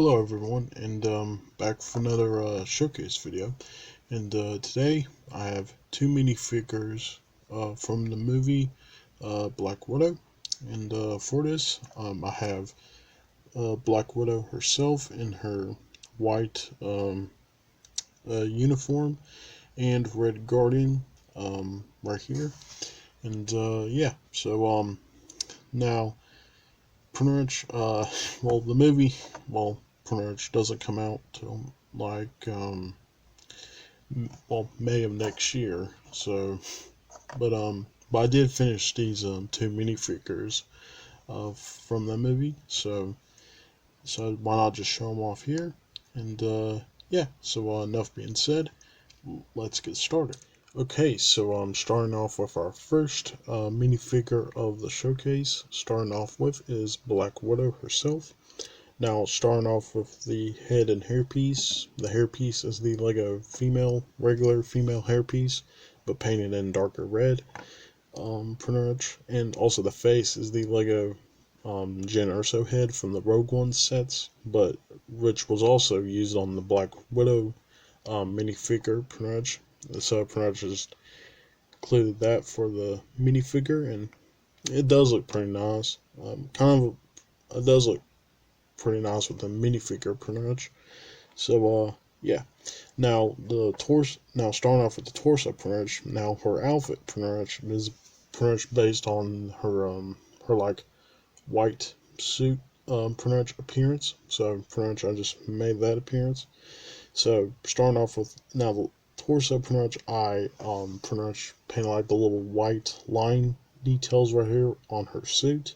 Hello everyone, and back for another showcase video. And today I have two minifigures from the movie Black Widow. And for this, I have Black Widow herself in her white uniform and Red Guardian right here. And yeah, so now pretty much well the movie pretty much doesn't come out till like May of next year. So but I did finish these two minifigures from the movie. So why not just show them off here? And yeah, so enough being said, let's get started. Okay, so I'm starting off with our first minifigure of the showcase. Starting off with is Black Widow herself. Now, starting off with the head and hairpiece. The hairpiece is the Lego regular female hairpiece, but painted in darker red, pretty much. And also the face is the Lego Jen Erso head from the Rogue One sets, but which was also used on the Black Widow minifigure, pretty much. So pretty much just included that for the minifigure, and it does look pretty nice. It does look pretty nice with the minifigure, pretty much. So yeah. Now the torso. Now starting off with the torso, pretty much. Now her outfit, pretty much, is pretty much based on her like white suit pretty much appearance. So pretty much I just made that appearance. So starting off with now the torso, pretty much I pretty much painted like the little white line details right here on her suit.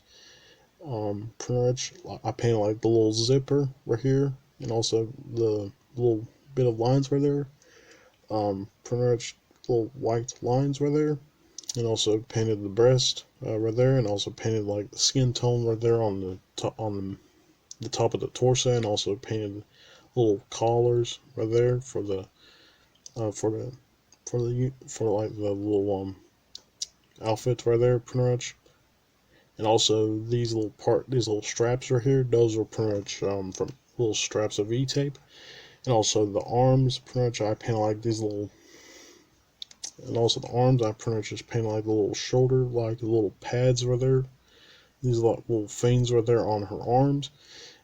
Pretty much I painted like the little zipper right here, and also the little bit of lines right there. Pretty much little white lines right there, and also painted the breast right there, and also painted like the skin tone right there on the top of the torso, and also painted little collars right there for the like the little outfit right there, pretty much. And also these little straps right here, those are pretty much from little straps of E-tape. And also the arms, pretty much I painted like these little, and also the arms I pretty much just painted like the little shoulder, like the little pads right there. These little things right there on her arms,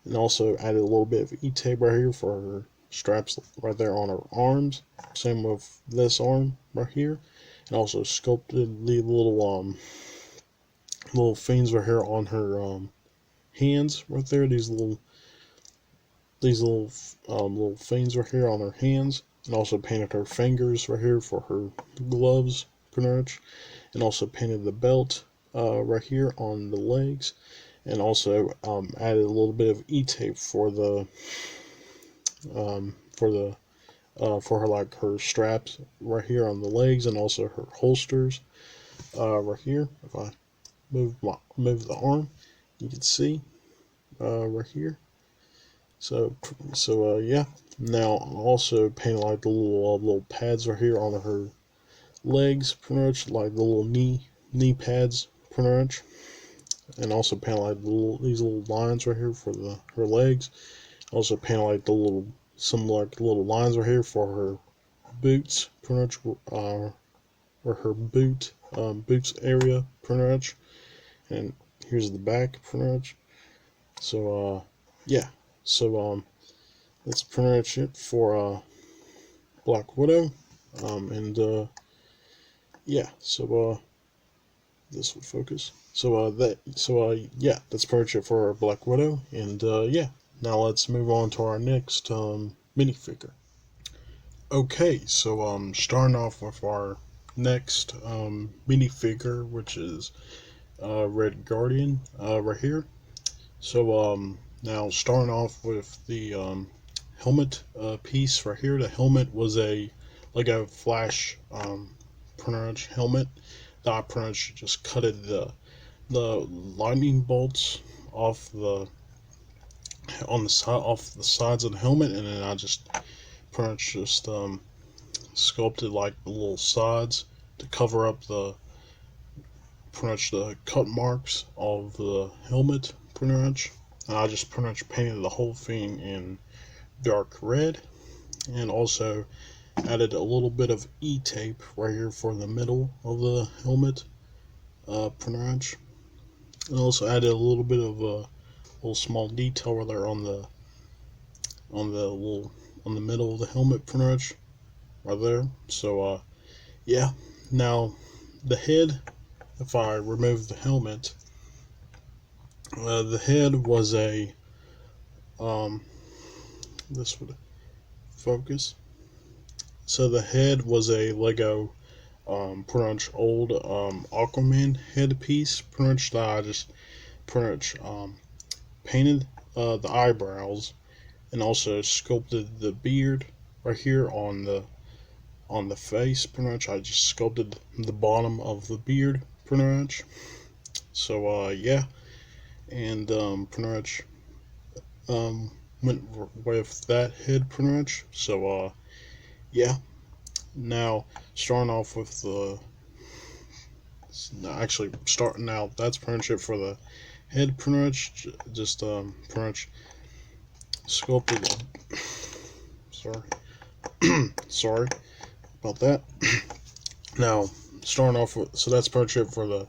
and also added a little bit of E-tape right here for her straps right there on her arms. Same with this arm right here, and also sculpted the little things right here on her hands right there. These little things right here on her hands, and also painted her fingers right here for her gloves, pretty much, and also painted the belt right here on the legs, and also added a little bit of E-tape for the for her like her straps right here on the legs, and also her holsters right here. If I move the arm, you can see right here. So yeah. Now also painted like the little pads right here on her legs, pretty much like the little knee pads, pretty much, and also painted like these little lines right here for her legs. Also painted like some little lines right here for her boots, pretty much, or her boots area, pretty much. And here's the back, pretty much. So yeah. So that's pretty much it for Black Widow. And yeah. So this would focus. Yeah, that's pretty much it for Black Widow. And yeah. Now let's move on to our next minifigure. Okay, so starting off with our next minifigure, which is Red Guardian right here. So now starting off with the helmet piece right here. The helmet was a Flash pretty much helmet that I pretty much just cutted the lightning bolts off the off the sides of the helmet, and then I just pretty much just sculpted like the little sides to cover up pretty much the cut marks of the helmet, pretty much. and I just pretty much painted the whole thing in dark red, and also added a little bit of E-tape right here for the middle of the helmet, pretty much, and also added a little bit of a little small detail right there on the little on the middle of the helmet, pretty much right there. So yeah, now the head, if I remove the helmet, the head was a this would focus. So the head was a Lego pretty much old Aquaman headpiece, pretty much that I just pretty much painted the eyebrows and also sculpted the beard right here on the face. Pretty much I just sculpted the bottom of the beard pretty much. So yeah, and pretty much um went with that head pretty much. So yeah, now starting off with the actually starting out, that's pretty much it for the head. Pretty much just pretty much sculpted. Sorry, sorry about that. Now starting off with, so that's pretty much it for the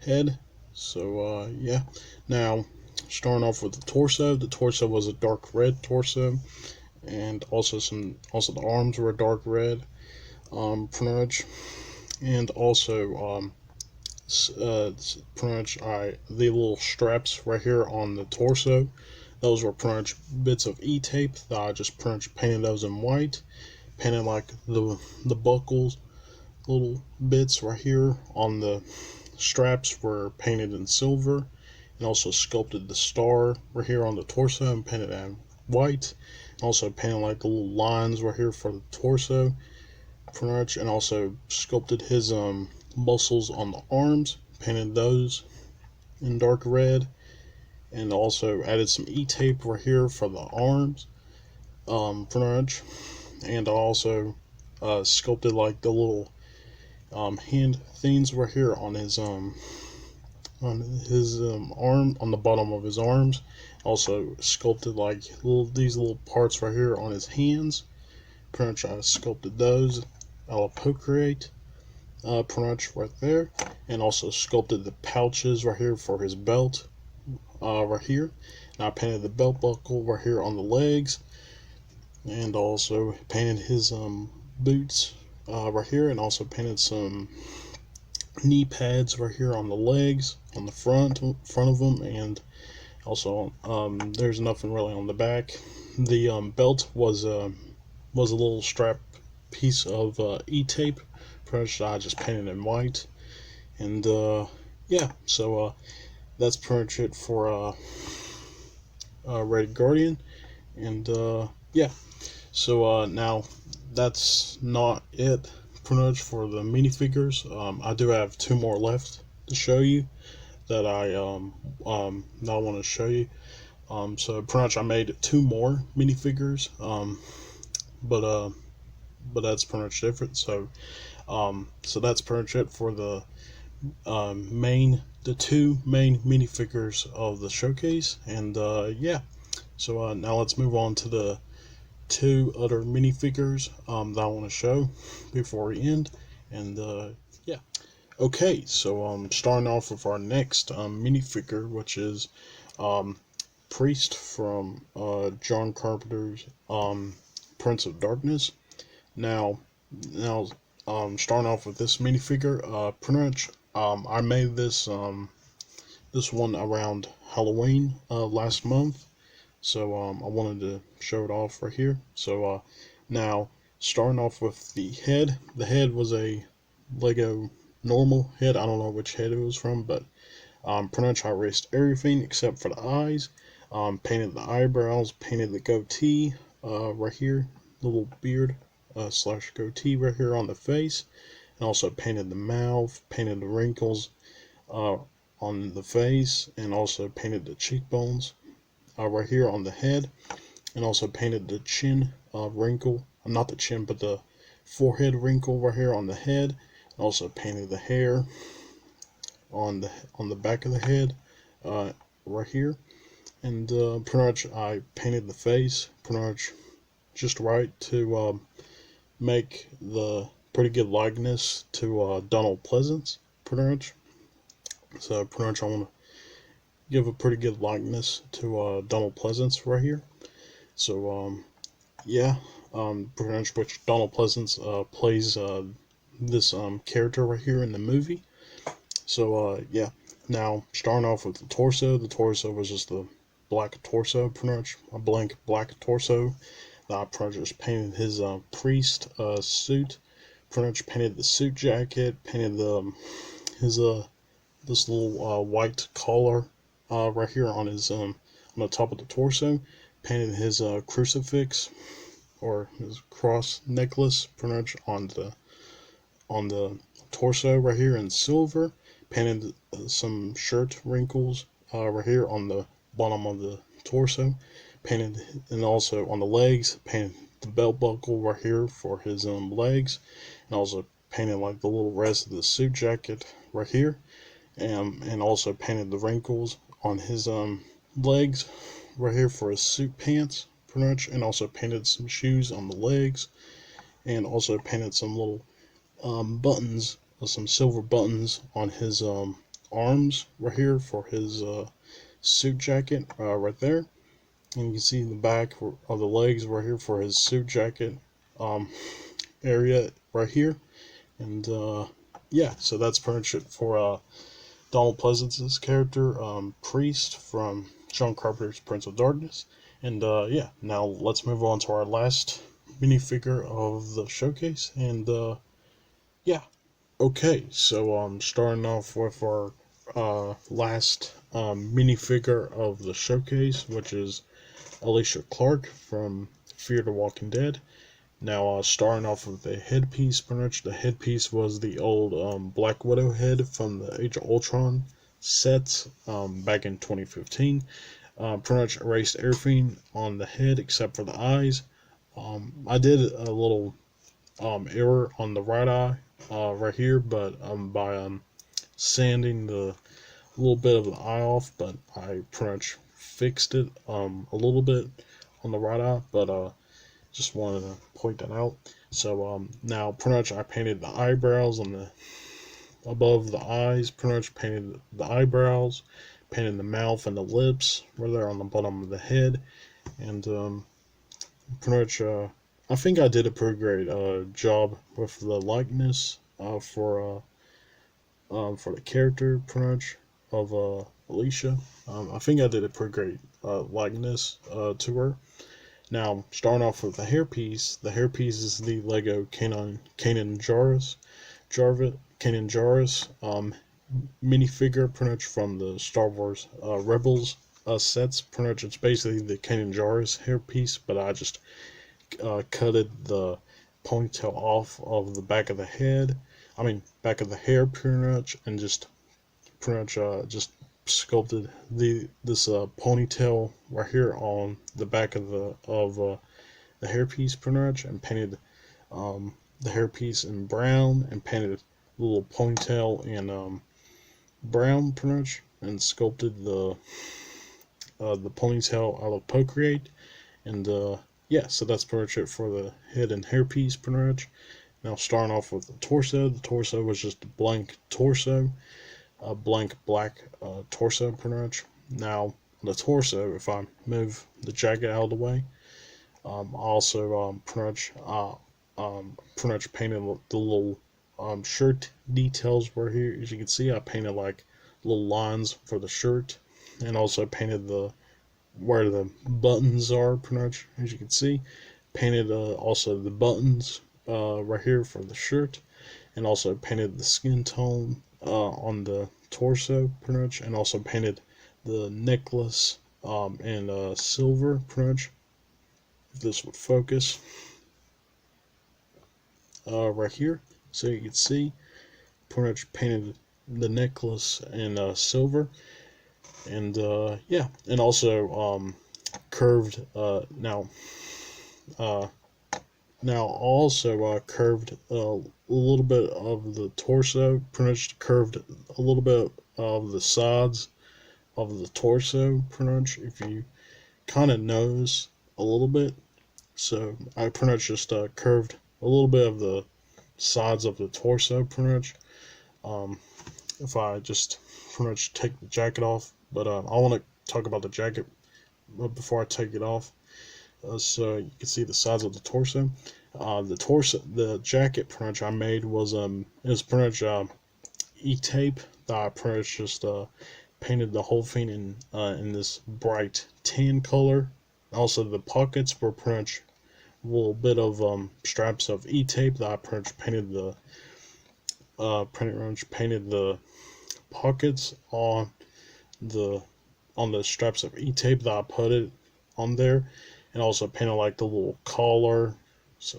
head. So yeah, now starting off with the torso. The torso was a dark red torso, and also the arms were dark red, pretty much, and also pretty much the little straps right here on the torso. Those were pretty much bits of E-tape that I just pretty much painted those in white. Painted like the buckles, little bits right here on the straps were painted in silver, and also sculpted the star right here on the torso and painted in white. And also painted like the little lines right here for the torso, pretty much, and also sculpted his muscles on the arms, painted those in dark red, and also added some E-tape right here for the arms, pretty much, and also sculpted like the little hand things right here on his arm, on the bottom of his arms. Also sculpted like these little parts right here on his hands. Pretty much I sculpted those. I'll procreate. Pretty much right there, and also sculpted the pouches right here for his belt, right here. And I painted the belt buckle right here on the legs, and also painted his boots right here, and also painted some knee pads right here on the legs, on the front of them, and also there's nothing really on the back. The belt was a little strap piece of E-tape. Pretty much I just painted in white, and yeah, so that's pretty much it for Red Guardian, and yeah, so now that's not it pretty much for the minifigures. I do have two more left to show you that I want to show you. So pretty much I made two more minifigures, but that's pretty much different. So that's pretty much it for the two main minifigures of the showcase, and yeah. So now let's move on to the two other minifigures that I want to show before we end, and yeah. Okay, so starting off with our next minifigure, which is Priest from John Carpenter's Prince of Darkness. Now, starting off with this minifigure, pretty much, I made this one around Halloween last month, so I wanted to show it off right here. So now, starting off with the head. The head was a Lego normal head. I don't know which head it was from, but pretty much I erased everything except for the eyes. Painted the eyebrows, painted the goatee right here, little beard slash goatee right here on the face, and also painted the mouth, painted the wrinkles on the face, and also painted the cheekbones right here on the head, and also painted the chin wrinkle, not the chin, but the forehead wrinkle right here on the head, and also painted the hair on the back of the head right here, and pretty much I painted the face pretty much just right to make the pretty good likeness to Donald Pleasance, pretty much. So pretty much I want to give a pretty good likeness to Donald Pleasance right here. So yeah, pretty much which Donald Pleasance plays this character right here in the movie. So yeah, now starting off with the torso. The torso was just the black torso, pretty much a blank black torso. I pretty much just painted his priest suit. Pretty much painted the suit jacket. Painted the his this little white collar right here on his on the top of the torso. Painted his crucifix or his cross necklace pretty much on the torso right here in silver. Painted some shirt wrinkles right here on the bottom of the torso. Painted, and also on the legs, painted the belt buckle right here for his legs, and also painted like the little rest of the suit jacket right here, and also painted the wrinkles on his legs right here for his suit pants pretty much, and also painted some shoes on the legs, and also painted some little buttons, some silver buttons on his arms right here for his suit jacket right there. And you can see the back of the legs right here for his suit jacket um, area right here. And yeah, so that's pretty much it for Donald Pleasance's character, Priest from John Carpenter's Prince of Darkness. And yeah, now let's move on to our last minifigure of the showcase. And yeah, okay, so starting off with our last minifigure of the showcase, which is Alicia Clark from Fear the Walking Dead. Now, starting off with the headpiece, pretty much the headpiece was the old Black Widow head from the Age of Ultron set back in 2015. Pretty much erased everything on the head except for the eyes. I did a little error on the right eye right here, but by sanding the little bit of the eye off, but I pretty much fixed it a little bit on the right eye, but just wanted to point that out. So now pretty much I painted the eyebrows on the above the eyes, pretty much painted the eyebrows, painted the mouth and the lips right there on the bottom of the head, and pretty much I think I did a pretty great job with the likeness for the character pretty much of Alicia. I think I did a pretty great likeness to her. Now, starting off with the hairpiece is the Lego Kanan Jarrus minifigure, pretty much from the Star Wars Rebels sets. Pretty much, it's basically the Kanan Jarrus hairpiece, but I just cutted the ponytail off of the back of the head. I mean, back of the hair, pretty much, and just pretty much just sculpted this ponytail right here on the back of the hairpiece pretty much, and painted the hairpiece in brown, and painted the little ponytail in brown pretty much, and sculpted the ponytail out of Procreate, and yeah, so that's pretty much it for the head and hairpiece pretty much. Now starting off with the torso was just a blank torso, a blank black torso pretty much. Now the torso, if I move the jacket out of the way, also pretty much painted the little shirt details right here. As you can see, I painted like little lines for the shirt, and also painted the where the buttons are pretty much. As you can see, painted also the buttons right here for the shirt, and also painted the skin tone on the torso pretty much, and also painted the necklace in silver pretty much. If this would focus right here, so you can see, pretty much painted the necklace in silver, and yeah, and also curved uh, now also curved a little bit of the torso, pretty much curved a little bit of the sides of the torso, pretty much, if you kind of notice a little bit. So I pretty much just curved a little bit of the sides of the torso, pretty much. Um, if I just pretty much take the jacket off, but I want to talk about the jacket before I take it off. So you can see the sides of the torso. The jacket pretty much I made was it was pretty much e-tape that I pretty much just painted the whole thing in this bright tan color. Also, the pockets were pretty much a little bit of straps of e-tape that I pretty much painted the pockets the on the straps of e-tape that I put it on there, and also painted like the little collar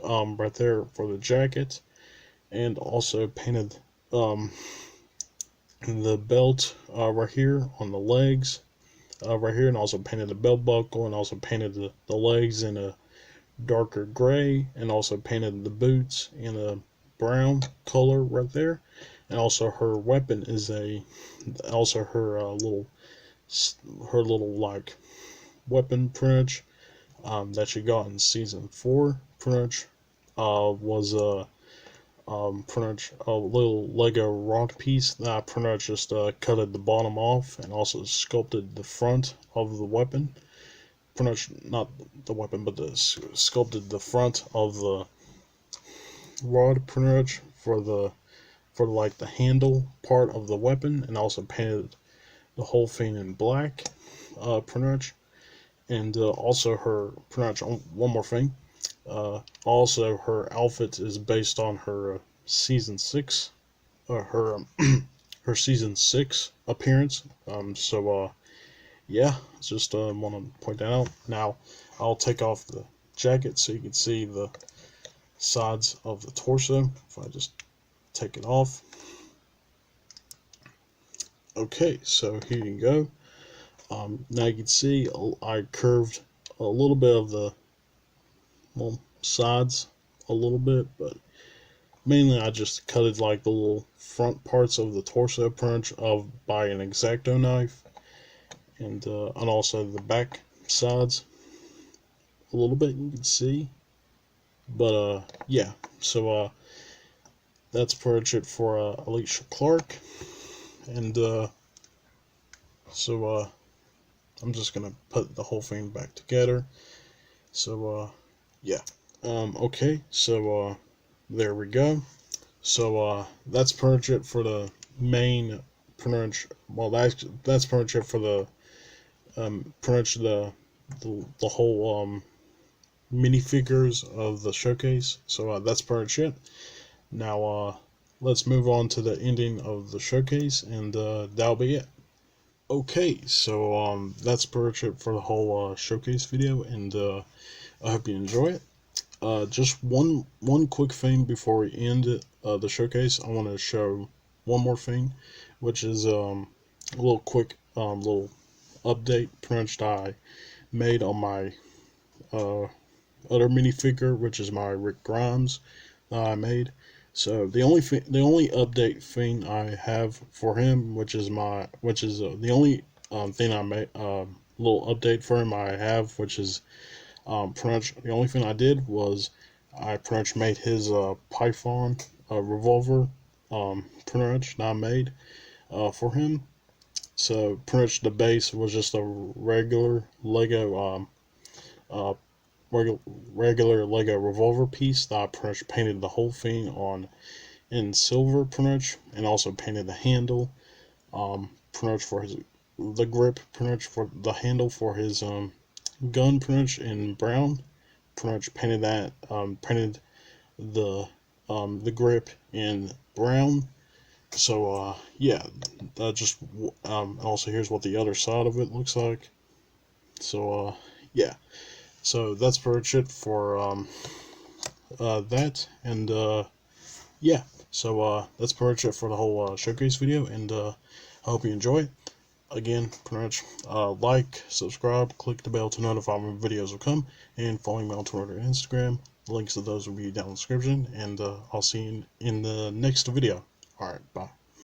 right there for the jacket, and also painted um, the belt right here on the legs right here, and also painted the belt buckle, and also painted the legs in a darker gray, and also painted the boots in a brown color right there. And also her weapon is also her little like weapon print that she got in season 4 print was pretty much a little Lego rock piece that I pretty much just cutted the bottom off and also sculpted the front of the weapon. Pretty much not the weapon, but sculpted the front of the rod pretty much for like the handle part of the weapon, and also painted the whole thing in black, pretty much. And also her pretty much one more thing. Also, her outfit is based on her season 6, her her season 6 appearance. Yeah, just want to point that out. Now, I'll take off the jacket so you can see the sides of the torso. If I just take it off. Okay, so here you go. Now you can see I curved a little bit of the sides a little bit, but mainly I just cutted like the little front parts of the torso punch by an X-Acto knife, and also the back sides a little bit you can see. But yeah, so that's pretty much it for Alicia Clark, and so I'm just gonna put the whole thing back together. So yeah, okay, so there we go. So that's pretty much it for the main. Well, that's pretty much it for the pretty much the whole minifigures of the showcase. So that's pretty much it. Now let's move on to the ending of the showcase, and that'll be it. Okay, so that's pretty much it for the whole showcase video, and I hope you enjoy it. Just one quick thing before we end the showcase. I want to show one more thing, which is a little quick little update pretty much I made on my other minifigure, which is my Rick Grimes that I made. So the only update thing I have for him, which is the only thing I made little update for him I have, which is pretty much the only thing I did was I pretty much made his Python revolver pretty much that I made for him. So pretty much the base was just a regular Lego uh, regular Lego revolver piece that I pretty much painted the whole thing on in silver pretty much, and also painted the handle pretty much for the grip pretty much for the handle for his gun pretty much in brown. Pretty much painted that painted the grip in brown. So yeah, just also here's what the other side of it looks like. So yeah, so that's pretty much it for that, and yeah, so that's pretty much it for the whole showcase video, and I hope you enjoy. Again, pretty much like, subscribe, click the bell to notify when videos will come, and follow me on Twitter and Instagram. The links to those will be down in the description, and I'll see you in the next video. Alright, bye.